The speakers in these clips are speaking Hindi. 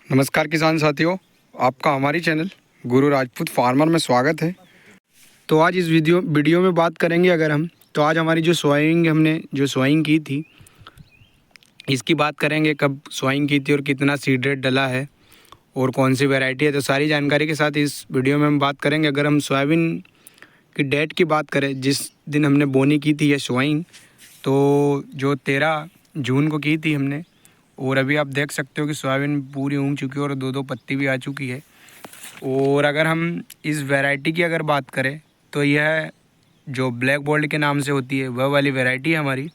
नमस्कार किसान साथियों, आपका हमारी चैनल गुरु राजपूत फार्मर में स्वागत है। तो आज इस वीडियो में बात करेंगे अगर हम तो आज हमारी जो हमने सोइंग की थी इसकी बात करेंगे, कब सोइंग की थी और कितना सीड रेट डला है और कौन सी वैरायटी है। तो सारी जानकारी के साथ इस वीडियो में हम बात करेंगे। अगर हम सोयाबीन की डेट की बात करें, जिस दिन हमने बोनी की थी ये सोइंग, तो जो 13 जून को की थी हमने, और अभी आप देख सकते हो कि सोयाबीन पूरी उग चुकी है और दो पत्ती भी आ चुकी है। और अगर हम इस वैरायटी की अगर बात करें तो यह जो ब्लैक गोल्ड के नाम से होती है वह वाली वैरायटी है हमारी।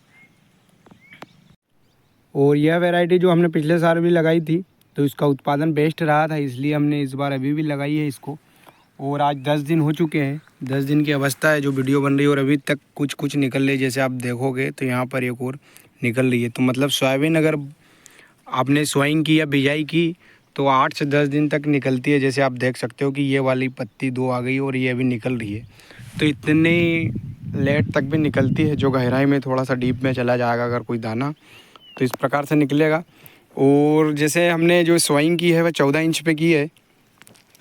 और यह वैरायटी जो हमने पिछले साल भी लगाई थी तो इसका उत्पादन बेस्ट रहा था, इसलिए हमने इस बार अभी भी लगाई है इसको। और आज 10 दिन हो चुके हैं, 10 दिन की अवस्था है जो वीडियो बन रही है और अभी तक कुछ निकल रही है। जैसे आप देखोगे तो यहाँ पर एक और निकल रही है। तो मतलब सोयाबीन अगर आपने सोइंग की या बिजाई की तो 8 से 10 दिन तक निकलती है। जैसे आप देख सकते हो कि ये वाली पत्ती 2 आ गई और ये अभी निकल रही है। तो इतनी लेट तक भी निकलती है, जो गहराई में थोड़ा सा डीप में चला जाएगा अगर कोई दाना तो इस प्रकार से निकलेगा। और जैसे हमने जो सोइंग की है वह 14 इंच पे की है।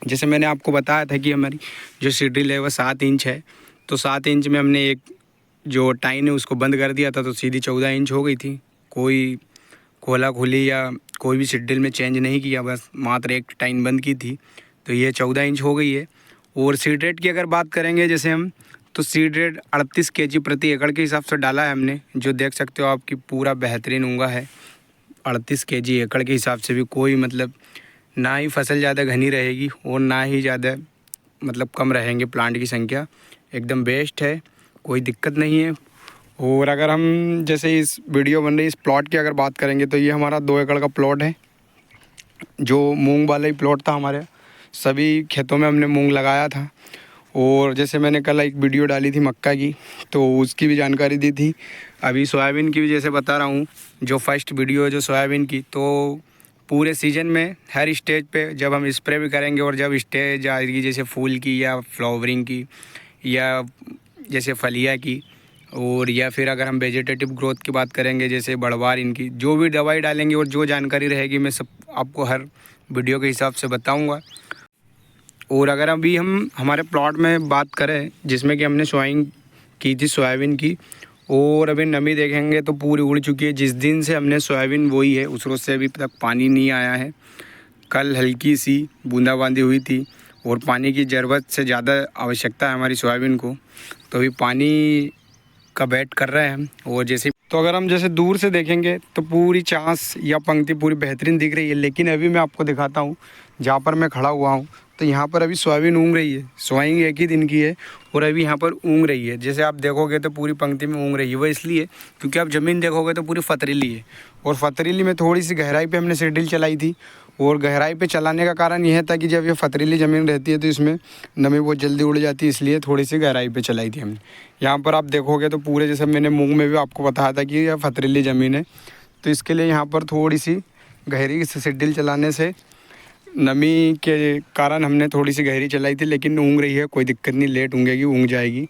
जैसे मैंने आपको बताया था कि हमारी जो सीड्रिल है वह 7 इंच है, तो 7 इंच में हमने एक जो टाइन है उसको बंद कर दिया था तो सीधी 14 इंच हो गई थी। कोई खोला खोली या कोई भी सीड्रिल में चेंज नहीं किया, बस मात्र एक टाइन बंद की थी तो ये 14 इंच हो गई है। और सीड रेट की अगर बात करेंगे जैसे हम, तो सीड रेट 38 kg प्रति एकड़ के हिसाब से डाला है हमने। जो देख सकते हो आपकी पूरा बेहतरीन उंगा है। 38 kg एकड़ के हिसाब से भी कोई मतलब ना ही फसल ज़्यादा घनी रहेगी और ना ही ज़्यादा मतलब कम रहेंगे प्लांट की संख्या। एकदम बेस्ट है, कोई दिक्कत नहीं है। और अगर हम जैसे इस वीडियो बन रही इस प्लॉट की अगर बात करेंगे तो ये हमारा 2 एकड़ का प्लॉट है। जो मूंग वाला ही प्लॉट था हमारे, सभी खेतों में हमने मूंग लगाया था। और जैसे मैंने कल एक वीडियो डाली थी मक्का की तो उसकी भी जानकारी दी थी। अभी सोयाबीन की भी जैसे बता रहा हूँ, जो फर्स्ट वीडियो है जो सोयाबीन की, तो पूरे सीज़न में हर स्टेज पे जब हम स्प्रे भी करेंगे और जब स्टेज आएगी जैसे फूल की या फ्लावरिंग की या जैसे फलिया की, और या फिर अगर हम वेजिटेटिव ग्रोथ की बात करेंगे जैसे बढ़वार, इनकी जो भी दवाई डालेंगे और जो जानकारी रहेगी मैं सब आपको हर वीडियो के हिसाब से बताऊंगा। और अगर अभी हम हमारे प्लॉट में बात करें जिसमें कि हमने सोइंग की थी सोयाबीन की, और अभी नमी देखेंगे तो पूरी उड़ चुकी है। जिस दिन से हमने सोयाबीन बोई है उस रोज़ से अभी तक पानी नहीं आया है। कल हल्की सी बूंदाबांदी हुई थी और पानी की ज़रूरत से ज़्यादा आवश्यकता है हमारी सोयाबीन को, तो अभी पानी का वेट कर रहे हैं हम। और जैसे तो अगर हम जैसे दूर से देखेंगे तो पूरी चांस या पंक्ति पूरी बेहतरीन दिख रही है। लेकिन अभी मैं आपको दिखाता हूँ जहाँ पर मैं खड़ा हुआ हूँ, तो यहाँ पर अभी सोयाबीन उग रही है। सोइंग एक ही दिन की है और अभी यहाँ पर उग रही है। जैसे आप देखोगे तो पूरी पंक्ति में उग रही है। वह इसलिए क्योंकि आप ज़मीन देखोगे तो पूरी पथरीली है और पथरीली में थोड़ी सी गहराई पे हमने सीड्रिल चलाई थी। और गहराई पे चलाने का कारण यह था कि जब ये पथरीली ज़मीन रहती है तो इसमें नमी बहुत जल्दी उड़ जाती है, इसलिए थोड़ी सी गहराई पे चलाई थी हमने। यहाँ पर आप देखोगे तो पूरे, जैसे मैंने मूंग में भी आपको बताया था कि यह पथरीली ज़मीन है, तो इसके लिए यहाँ पर थोड़ी सी गहरी सीड्रिल चलाने से नमी के कारण हमने थोड़ी सी गहरी चलाई थी। लेकिन उग रही है, कोई दिक्कत नहीं, लेट उगेगी, उग जाएगी।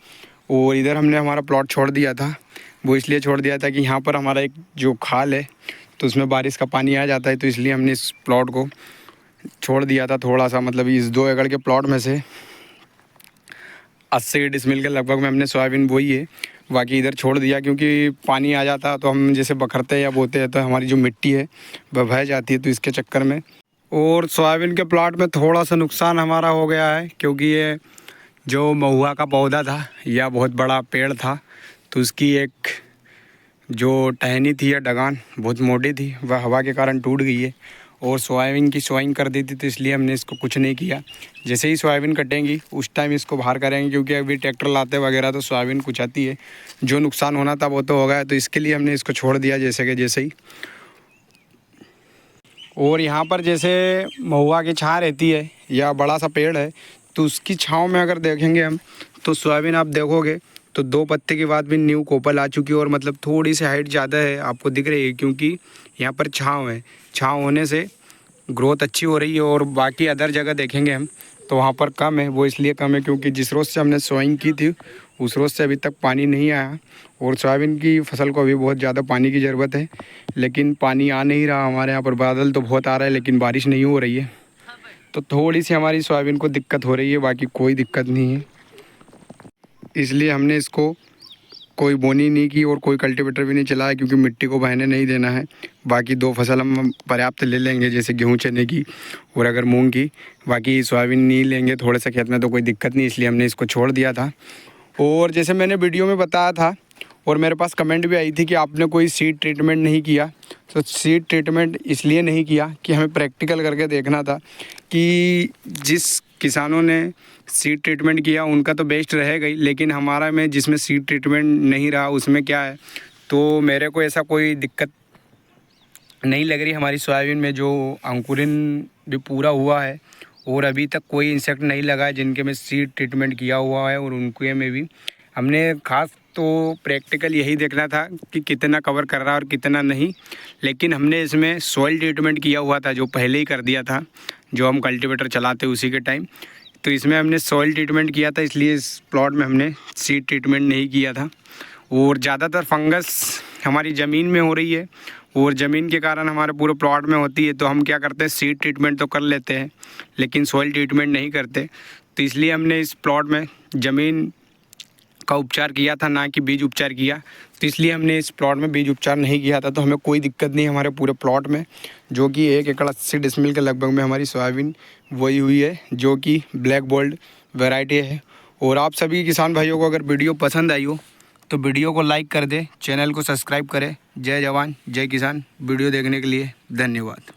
और इधर हमने हमारा प्लॉट छोड़ दिया था, वो इसलिए छोड़ दिया था कि यहाँ पर हमारा एक जो खाल है तो उसमें बारिश का पानी आ जाता है, तो इसलिए हमने इस प्लॉट को छोड़ दिया था थोड़ा सा। मतलब इस 2 एकड़ के प्लॉट में से 80 डिसमिल के लगभग में हमने सोयाबीन बोई है, बाकी इधर छोड़ दिया क्योंकि पानी आ जाता तो हम जैसे बखरते या बोते हैं तो हमारी जो मिट्टी है वह बह जाती है, तो इसके चक्कर में। और सोयाबीन के प्लॉट में थोड़ा सा नुकसान हमारा हो गया है क्योंकि ये जो महुआ का पौधा था या बहुत बड़ा पेड़ था, तो उसकी एक जो टहनी थी या डगान बहुत मोटी थी, वह हवा के कारण टूट गई है और सोयाबीन की सोइंग कर दी थी, तो इसलिए हमने इसको कुछ नहीं किया। जैसे ही सोयाबीन कटेंगी उस टाइम इसको बाहर करेंगे, क्योंकि अभी ट्रैक्टर लाते वगैरह तो सोयाबीन कुछ आती है। जो नुकसान होना था वो तो हो गया, तो इसके लिए हमने इसको छोड़ दिया जैसे कि जैसे ही। और यहाँ पर जैसे महुआ की छाँव रहती है या बड़ा सा पेड़ है, तो उसकी छाँव में अगर देखेंगे हम तो सोयाबीन आप देखोगे तो 2 पत्ते के बाद भी न्यू कोपल आ चुकी है और मतलब थोड़ी सी हाइट ज़्यादा है, आपको दिख रही है क्योंकि यहाँ पर छाँव है। छाँव होने से ग्रोथ अच्छी हो रही है। और बाकी अदर जगह देखेंगे हम तो वहाँ पर कम है, वो इसलिए कम है क्योंकि जिस रोज़ से हमने सोइंग की थी उस रोज़ से अभी तक पानी नहीं आया और सोयाबीन की फसल को अभी बहुत ज़्यादा पानी की ज़रूरत है, लेकिन पानी आ नहीं रहा। हमारे यहाँ पर बादल तो बहुत आ रहा है लेकिन बारिश नहीं हो रही है, तो थोड़ी सी हमारी सोयाबीन को दिक्कत हो रही है, बाकी कोई दिक्कत नहीं है। इसलिए हमने इसको कोई बोनी नहीं की और कोई कल्टीवेटर भी नहीं चलाया, क्योंकि मिट्टी को बहने नहीं देना है। बाकी 2 फसल हम पर्याप्त ले लेंगे, जैसे गेहूँ चने की और अगर मूंग की। बाकी सोयाबीन नहीं लेंगे थोड़े से खेत में तो कोई दिक्कत नहीं, इसलिए हमने इसको छोड़ दिया था। और जैसे मैंने वीडियो में बताया था और मेरे पास कमेंट भी आई थी कि आपने कोई सीड ट्रीटमेंट नहीं किया, तो सीड ट्रीटमेंट इसलिए नहीं किया कि हमें प्रैक्टिकल करके देखना था कि जिस किसानों ने सीड ट्रीटमेंट किया उनका तो बेस्ट रहेगा ही, लेकिन हमारा में जिसमें सीड ट्रीटमेंट नहीं रहा उसमें क्या है। तो मेरे को ऐसा कोई दिक्कत नहीं लग रही हमारी सोयाबीन में, जो अंकुरन भी पूरा हुआ है और अभी तक कोई इंसेक्ट नहीं लगा है जिनके में सीड ट्रीटमेंट किया हुआ है। और उनके में भी हमने खास तो प्रैक्टिकल यही देखना था कि कितना कवर कर रहा है और कितना नहीं, लेकिन हमने इसमें सॉइल ट्रीटमेंट किया हुआ था जो पहले ही कर दिया था, जो हम कल्टीवेटर चलाते उसी के टाइम। तो इसमें हमने सॉइल ट्रीटमेंट किया था, इसलिए इस प्लॉट में हमने सीड ट्रीटमेंट नहीं किया था। और ज़्यादातर फंगस हमारी ज़मीन में हो रही है और ज़मीन के कारण हमारे पूरे प्लॉट में होती है, तो हम क्या करते हैं सीड ट्रीटमेंट तो कर लेते हैं लेकिन सॉइल ट्रीटमेंट नहीं करते। तो इसलिए हमने इस प्लॉट में ज़मीन का उपचार किया था, ना कि बीज उपचार किया। तो इसलिए हमने इस प्लॉट में बीज उपचार नहीं किया था, तो हमें कोई दिक्कत नहीं हमारे पूरे प्लॉट में, जो कि 1 एकड़ 80 डिसमिल के लगभग में हमारी सोयाबीन बोई हुई है, जो कि ब्लैक गोल्ड वैरायटी है। और आप सभी किसान भाइयों को अगर वीडियो पसंद आई हो तो वीडियो को लाइक कर दे, चैनल को सब्सक्राइब करें। जय जवान जय किसान। वीडियो देखने के लिए धन्यवाद।